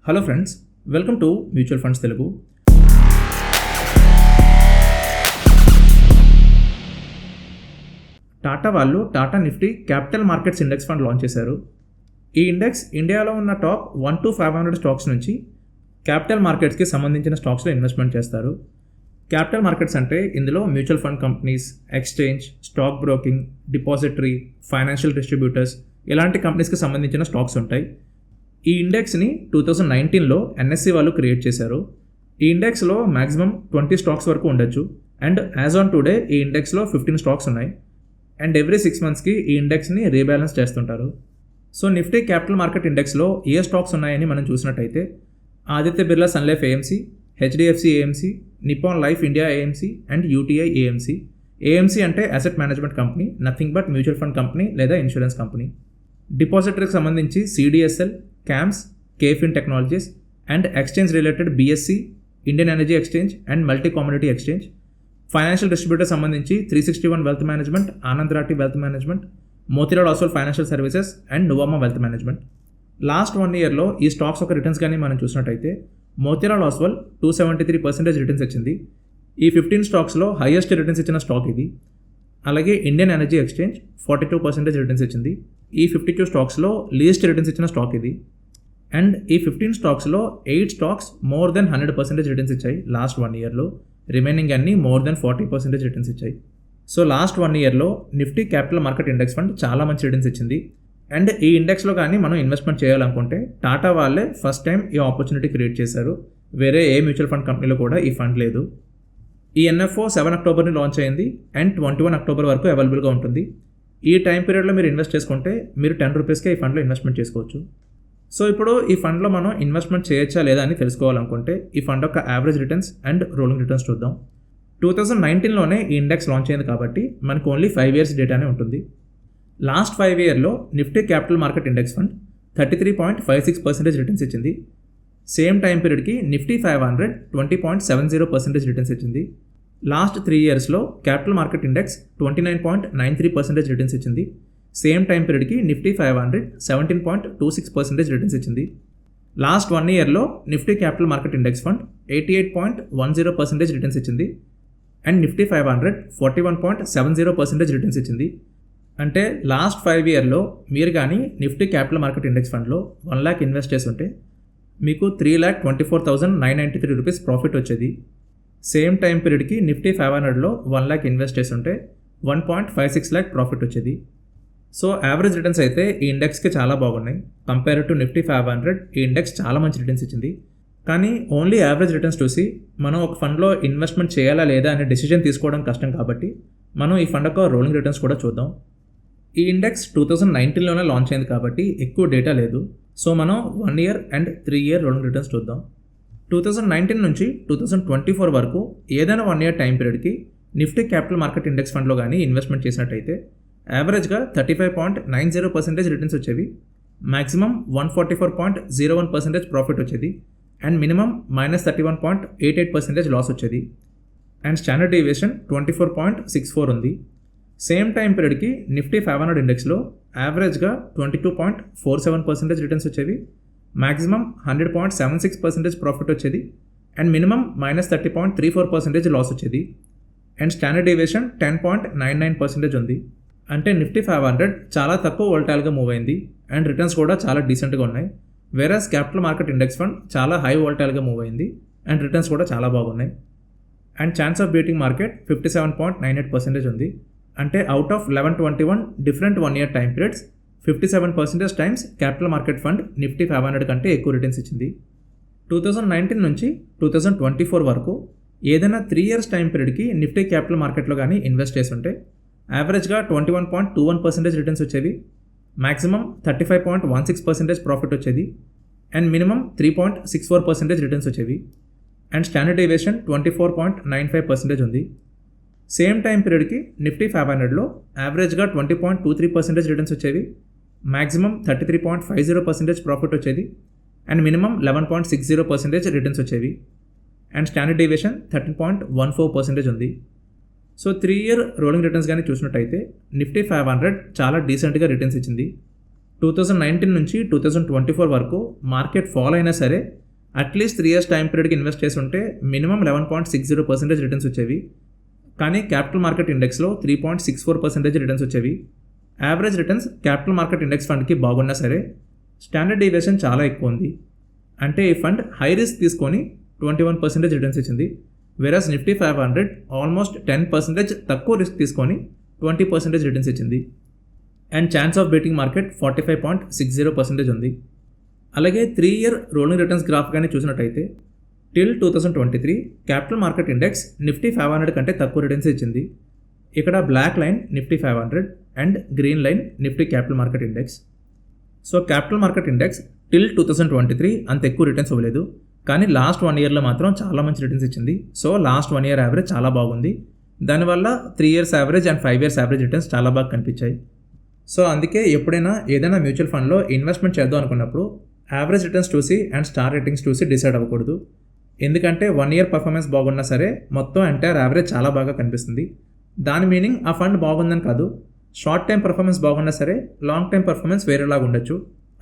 Hello friends, welcome to mutual funds Telugu. Tata వాళ్ళు Tata Nifty capital markets index fund launch చేశారు. ఈ index ఇండియాలో ఉన్న టాప్ 1 to 500 స్టాక్స్ నుంచి క్యాపిటల్ మార్కెట్స్కి సంబంధించిన స్టాక్స్లో ఇన్వెస్ట్మెంట్ చేస్తారు. క్యాపిటల్ మార్కెట్స్ అంటే ఇందులో mutual fund companies, exchange, stock broking, depository, financial distributors ఇలాంటి కంపెనీస్కి సంబంధించిన స్టాక్స్ ఉంటాయి. ఈ ఇండెక్స్ని 2019లో ఎన్ఎస్సి వాళ్ళు క్రియేట్ చేశారు. ఈ ఇండెక్స్లో మ్యాక్సిమం 20 స్టాక్స్ వరకు ఉండొచ్చు. అండ్ యాజ్ ఆన్ టుడే ఈ ఇండెక్స్లో 15 స్టాక్స్ ఉన్నాయి. అండ్ ఎవ్రీ 6 monthsకి ఈ ఇండెక్స్ని రీబ్యాలెన్స్ చేస్తుంటారు. సో నిఫ్టీ క్యాపిటల్ మార్కెట్ ఇండెక్స్లో ఏ స్టాక్స్ ఉన్నాయని మనం చూసినట్టయితే Aditya Birla sun life AMC, HDFC AMC, Nippon life India AMC and UTI AMC. AMC అంటే asset management company, nothing but mutual fund company లేదా ఇన్సూరెన్స్ కంపెనీ. డిపాజిటరీకి సంబంధించి CDSL, CAMS, KFin technologies and exchange related BSE, Indian energy exchange and multi commodity exchange. Financial distributor సంబంధించి 361 wealth management, Anand Rathee wealth management, Motilal Oswal financial services and Nuvama wealth management. Last 1 yearలో ఈ stocks ఒక returns కానీ మనం చూసినట్టయితే Motilal Oswal 273% returns ఇచ్చింది. ఈ 15 స్టాక్స్లో హైయెస్ట్ రిటర్న్స్ ఇచ్చిన స్టాక్ ఇది. అలాగే ఇండియన్ ఎనర్జీ ఎక్స్చేంజ్ 42% రిటర్న్స్ ఇచ్చింది. ఈ 52 స్టాక్స్లో లీస్ట్ రిటర్న్స్ ఇచ్చిన స్టాక్ ఇది. అండ్ ఈ 15 స్టాక్స్లో 8 స్టాక్స్ మోర్ దెన్ 100% రిటర్న్స్ ఇచ్చాయి లాస్ట్ 1 yearలో. రిమైనింగ్ అన్ని మోర్ దెన్ 40% రిటర్న్స్ ఇచ్చాయి. సో లాస్ట్ 1 yearలో Nifty capital market index fund చాలా మంచి రిటర్న్స్ ఇచ్చింది. అండ్ ఈ ఇండెక్స్లో కానీ మనం ఇన్వెస్ట్మెంట్ చేయాలనుకుంటే టాటా వాళ్ళే ఫస్ట్ టైం ఈ ఆపర్చునిటీ క్రియేట్ చేశారు. వేరే ఏ మ్యూచువల్ ఫండ్ కంపెనీలో కూడా ఈ ఫండ్ లేదు. ఈ ఎన్ఎఫ్ఓ 7 Octoberని లాంచ్ అయింది అండ్ 21 October వరకు అవైలబుల్గా ఉంటుంది. ఈ టైం పీరియడ్లో మీరు ఇన్వెస్ట్ చేసుకుంటే మీరు 10 rupeesకే ఈ ఫండ్లో ఇన్వెస్ట్మెంట్ చేసుకోవచ్చు. సో ఇప్పుడు ఈ ఫండ్లో మనం ఇన్వెస్ట్మెంట్ చేయొచ్చా లేదా అని తెలుసుకోవాలనుకుంటే ఈ ఫండ్ యొక్క average returns and rolling returns చూద్దాం. 2019లోనే ఈ ఇండెక్స్ లాంచ్ అయింది కాబట్టి మనకు ఓన్లీ 5 years డేటానే ఉంటుంది. లాస్ట్ 5 yearలో Nifty capital market index fund 33.56% returns ఇచ్చింది. సేమ్ టైం పీరియడ్కి నిఫ్టీ 500 20.70% రిటర్న్స్ ఇచ్చింది. లాస్ట్ 3 yearsలో క్యాపిటల్ మార్కెట్ ఇండెక్స్ 29.93% రిటర్న్స్ ఇచ్చింది. సేమ్ టైం పీరియడ్కి నిఫ్టీ 500 17.26% రిటర్న్స్ ఇచ్చింది. లాస్ట్ 1 yearలో Nifty capital market index fund 88.10% returns ఇచ్చింది. అండ్ నిఫ్టీ 500 41.70% రిటర్న్స్ ఇచ్చింది. అంటే లాస్ట్ 5 yearలో మీరు కానీ నిఫ్టీ క్యాపిటల్ మార్కెట్ ఇండెక్స్ ఫండ్లో 1 lakh ఇన్వెస్ట్ చేస్తుంటే మీకు 3,24,993 rupees ప్రాఫిట్ వచ్చేది. సేమ్ టైం పీరియడ్కి నిఫ్టీ 500లో 1 lakh ఇన్వెస్ట్ చేస్తుంటే 1.56 lakh ప్రాఫిట్ వచ్చేది. సో యావరేజ్ రిటర్న్స్ అయితే ఈ ఇండెక్స్కి చాలా బాగున్నాయి. కంపేర్ టు నిఫ్టీ 500 ఈ ఇండెక్స్ చాలా మంచి రిటర్న్స్ ఇచ్చింది. కానీ ఓన్లీ యావరేజ్ రిటర్న్స్ చూసి మనం ఒక ఫండ్లో ఇన్వెస్ట్మెంట్ చేయాలా లేదా అనే డెసిజన్ తీసుకోవడం కష్టం కాబట్టి మనం ఈ ఫండ్ యొక్క రోలింగ్ రిటర్న్స్ కూడా చూద్దాం. ఈ ఇండెక్స్ 2019లోనే లాంచ్ అయింది కాబట్టి ఎక్కువ డేటా లేదు. సో మనం 1 year and 3 year rolling returns చూద్దాం. 2019 నుంచి 2024 వరకు ఏదైనా 1 year టైం పీరియడ్కి నిఫ్టీ క్యాపిటల్ మార్కెట్ ఇండెక్స్ ఫండ్లో కానీ ఇన్వెస్ట్మెంట్ చేసినట్టయితే యావరేజ్గా 35.90% రిటర్న్స్ వచ్చేవి. మ్యాక్సిమం 144.01% ప్రాఫిట్ వచ్చేది. అండ్ మినిమం -31.88% లాస్ వచ్చేది. అండ్ స్టాండర్డ్ డీవియేషన్ 24.64 ఉంది. సేమ్ టైం పీరియడ్కి నిఫ్టీ 500 ఇండెక్స్లో యావరేజ్గా 22.47% రిటర్న్స్ వచ్చేవి. మ్యాక్సిమం 100.76% ప్రాఫిట్ వచ్చేది. అండ్ మినిమం -30.34% లాస్ వచ్చేది. అండ్ స్టాండర్డ్ డీవియేషన్ 10.99% ఉంది. అంటే నిఫ్టీ 500 చాలా తక్కువ వోల్టాయిల్గా మూవ్ అయింది అండ్ రిటర్న్స్ కూడా చాలా డీసెంట్గా ఉన్నాయి. వేరస్ క్యాపిటల్ మార్కెట్ ఇండెక్స్ ఫండ్ చాలా హై వోల్టాయిల్గా మూవ్ అయింది అండ్ రిటర్న్స్ కూడా చాలా బాగున్నాయి. And chance of beating market 57.98% ఉంది. అంటే out of 1121 different 1 year time periods 57% times capital market fund Nifty 500 కంటే ఎక్కువ రిటర్న్స్ ఇచ్చింది. 2019 నుంచి 2024 వరకు ఏదైనా 3 years టైం పీరియడ్కి నిఫ్టీ క్యాపిటల్ మార్కెట్లో కానీ ఇన్వెస్ట్ చేస్తుంటే యావరేజ్గా 21.21% రిటర్న్స్ వచ్చేవి. మ్యాక్సిమం 35.16% ప్రాఫిట్ వచ్చేది. అండ్ మినిమం 3.64% రిటర్న్స్ వచ్చేవి. అండ్ స్టాండర్డ్ డీవియేషన్ 24.95% ఉంది. సేమ్ టైం పీరియడ్కి నిఫ్టీ 500లో యావరేజ్గా 20.23% రిటర్న్స్ వచ్చేవి. మ్యాక్సిమం 33.50% ప్రాఫిట్ వచ్చేది. అండ్ మినిమం 11.60% రిటర్న్స్ వచ్చేవి. అండ్ స్టాండర్డ్ డీవియేషన్ 13.14% ఉంది. సో 3 year రోలింగ్ రిటర్న్స్ కానీ చూసినట్టయితే నిఫ్టీ 500 చాలా డీసెంట్గా రిటర్న్స్ ఇచ్చింది. 2019 నుంచి 2024 వరకు మార్కెట్ ఫాల్ అయినా సరే అట్లీస్ట్ 3 years టైం పీరియడ్కి ఇన్వెస్ట్ చేసి ఉంటే మినిమం 11.60% రిటర్న్స్ వచ్చేవి. కానీ క్యాపిటల్ మార్కెట్ ఇండెక్స్లో 3.64% రిటర్న్స్ వచ్చేవి. Average returns capital market index ఫండ్కి బాగున్నా సరే స్టాండర్డ్ డీవియేషన్ చాలా ఎక్కువ ఉంది. అంటే ఈ ఫండ్ హై రిస్క్ తీసుకొని 21% రిటర్న్స్ ఇచ్చింది. వెరాస్ నిఫ్టీ 500 ఆల్మోస్ట్ 10% తక్కువ రిస్క్ తీసుకొని 20% రిటర్న్స్ ఇచ్చింది. And chance of beating market 45.60% ఉంది. అలాగే 3 year రోలింగ్ రిటర్న్స్ గ్రాఫ్ కానీ చూసినట్టయితే till 2023 capital market index Nifty 500 కంటే తక్కువ రిటర్న్స్ ఇచ్చింది. ఇక్కడ black line Nifty 500 and green line Nifty capital market index. So capital market index till 2023 అంత ఎక్కువ రిటర్న్స్ ఇవ్వలేదు, కానీ లాస్ట్ 1 yearలో మాత్రం చాలా మంచి రిటర్న్స్ ఇచ్చింది. సో లాస్ట్ 1 year యావరేజ్ చాలా బాగుంది. దానివల్ల 3 years average and 5 years average returns చాలా బాగా కనిపించాయి. సో అందుకే ఎప్పుడైనా ఏదైనా మ్యూచువల్ ఫండ్లో ఇన్వెస్ట్మెంట్ చేద్దాం అనుకున్నప్పుడు యావరేజ్ రిటర్న్స్ చూసి అండ్ స్టార్ రేటింగ్స్ చూసి డిసైడ్ అవ్వకూడదు. ఎందుకంటే 1 year పర్ఫార్మెన్స్ బాగున్నా సరే మొత్తం ఎంటైర్ యావరేజ్ చాలా బాగా కనిపిస్తుంది. దాని మీనింగ్ ఆ ఫండ్ బాగుందని కాదు. షార్ట్ టైం పర్ఫార్మెన్స్ బాగున్నా సరే లాంగ్ టైం పర్ఫార్మెన్స్ వేరేలాగా ఉండొచ్చు.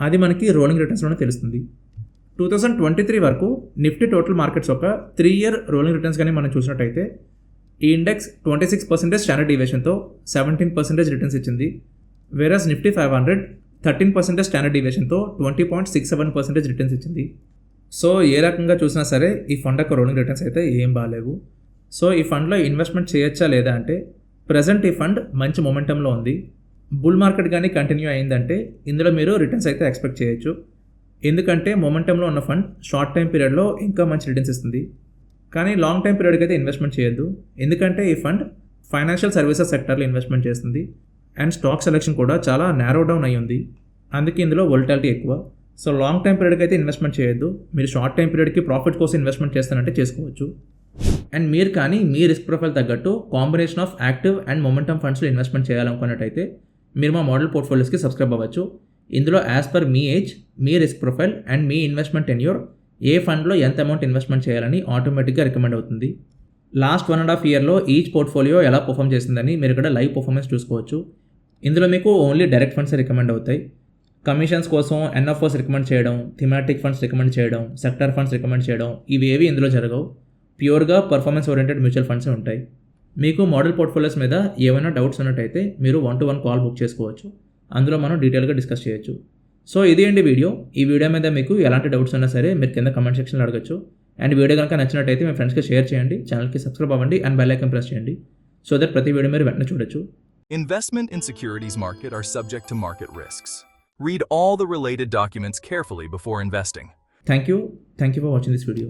అది మనకి రోలింగ్ రిటర్న్స్లోనే తెలుస్తుంది. 2023 వరకు నిఫ్టీ టోటల్ మార్కెట్స్ ఒక 3 year రోలింగ్ రిటర్న్స్ కానీ మనం చూసినట్టయితే ఈ ఇండెక్స్ 26% స్టాండర్డ్ డీవియేషన్తో 17% రిటర్న్స్ ఇచ్చింది. వేరస్ నిఫ్టీ 500 13% స్టాండర్డ్ డీవియేషన్తో 20.67% రిటర్న్స్ ఇచ్చింది. సో ఏ రకంగా చూసినా సరే ఈ ఫండ్ యొక్క రోలింగ్ రిటర్న్స్ అయితే ఏం బాగాలేవు. సో ఈ ఫండ్లో ఇన్వెస్ట్మెంట్ చేయొచ్చా లేదా అంటే ప్రజెంట్ ఈ ఫండ్ మంచి మొమెంటంలో ఉంది. బుల్ మార్కెట్ కానీ కంటిన్యూ అయిందంటే ఇందులో మీరు రిటర్న్స్ అయితే ఎక్స్పెక్ట్ చేయొచ్చు. ఎందుకంటే మొమెంటంలో ఉన్న ఫండ్ షార్ట్ టైం పీరియడ్లో ఇంకా మంచి రిటర్న్స్ ఇస్తుంది. కానీ లాంగ్ టైం పీరియడ్కి అయితే ఇన్వెస్ట్మెంట్ చేయొద్దు. ఎందుకంటే ఈ ఫండ్ ఫైనాన్షియల్ సర్వీసెస్ సెక్టర్లో ఇన్వెస్ట్మెంట్ చేస్తుంది అండ్ స్టాక్ సెలెక్షన్ కూడా చాలా నారో డౌన్ అయ్యి ఉంది. అందుకే ఇందులో వోల్టాలిటీ ఎక్కువ. సో లాంగ్ టైం పీరియడ్కి అయితే ఇన్వెస్ట్మెంట్ చేయొద్దు. మీరు షార్ట్ టైం పీరియడ్కి ప్రాఫిట్ కోసం ఇన్వెస్ట్మెంట్ చేస్తానంటే చేసుకోవచ్చు. అండ్ మీరు కానీ మీ రిస్క్ ప్రొఫైల్ తగ్గట్టు combination of active and momentum ఫండ్స్లో ఇన్వెస్ట్మెంట్ చేయాలనుకున్నట్టయితే మీరు మా మోడల్ పోర్ట్ఫోలియోస్కి సబ్స్క్రైబ్ అవ్వచ్చు. ఇందులో యాజ్ పర్ మీ ఏజ్, మీ రిస్క్ ప్రొఫైల్ అండ్ మీ ఇన్వెస్ట్మెంట్ టెన్యూర్ ఏ ఫండ్లో ఎంత అమౌంట్ ఇన్వెస్ట్మెంట్ చేయాలని ఆటోమేటిక్గా రికమెండ్ అవుతుంది. లాస్ట్ 1.5 yearలో ఈచ్ పోర్ట్ఫోలియో ఎలా పర్ఫామ్ చేసిందని మీరు ఇక్కడ లైవ్ పర్ఫార్మెన్స్ చూసుకోవచ్చు. ఇందులో మీకు ఓన్లీ డైరెక్ట్ ఫండ్స్ రికమెండ్ అవుతాయి. కమిషన్స్ కోసం ఎన్ఎఫ్ఓస్ రికమెండ్ చేయడం, థిమాటిక్ ఫండ్స్ రికమెండ్ చేయడం, సెక్టర్ ఫండ్స్ రికమెండ్ చేయడం ఇవేవి ఇందులో జరగవు. ప్యూర్గా పర్ఫార్మెన్స్ ఓరియంటెడ్ మ్యూచువల్ ఫండ్సే ఉంటాయి. మీకు మోడల్ పోర్ట్ఫోలియోస్ మీద ఏమైనా డౌట్స్ ఉన్నట్టయితే మీరు 1-to-1 కాల్ బుక్ చేసుకోవచ్చు. అందులో మనం డీటెయిల్గా డిస్కస్ చేయొచ్చు. సో ఇది అండి వీడియో. ఈ వీడియో మీద మీకు ఎలాంటి డౌట్స్ ఉన్నా సరే మీరు కింద కమెంట్ సెక్షన్లో అడగచ్చు. అండ్ వీడియో కనుక నచ్చినట్టయితే మీ ఫ్రెండ్స్కి షేర్ చేయండి, ఛానల్కి సబ్స్క్రైబ్ అవ్వండి అండ్ బెల్ ఐకాన్ ప్రెస్ చేయండి. సో దట్ ప్రతి వీడియో మీరు వెంటనే చూడొచ్చు. Investment in securities market are subject to market risks. Read all the related documents carefully before investing. Thank you for watching this video.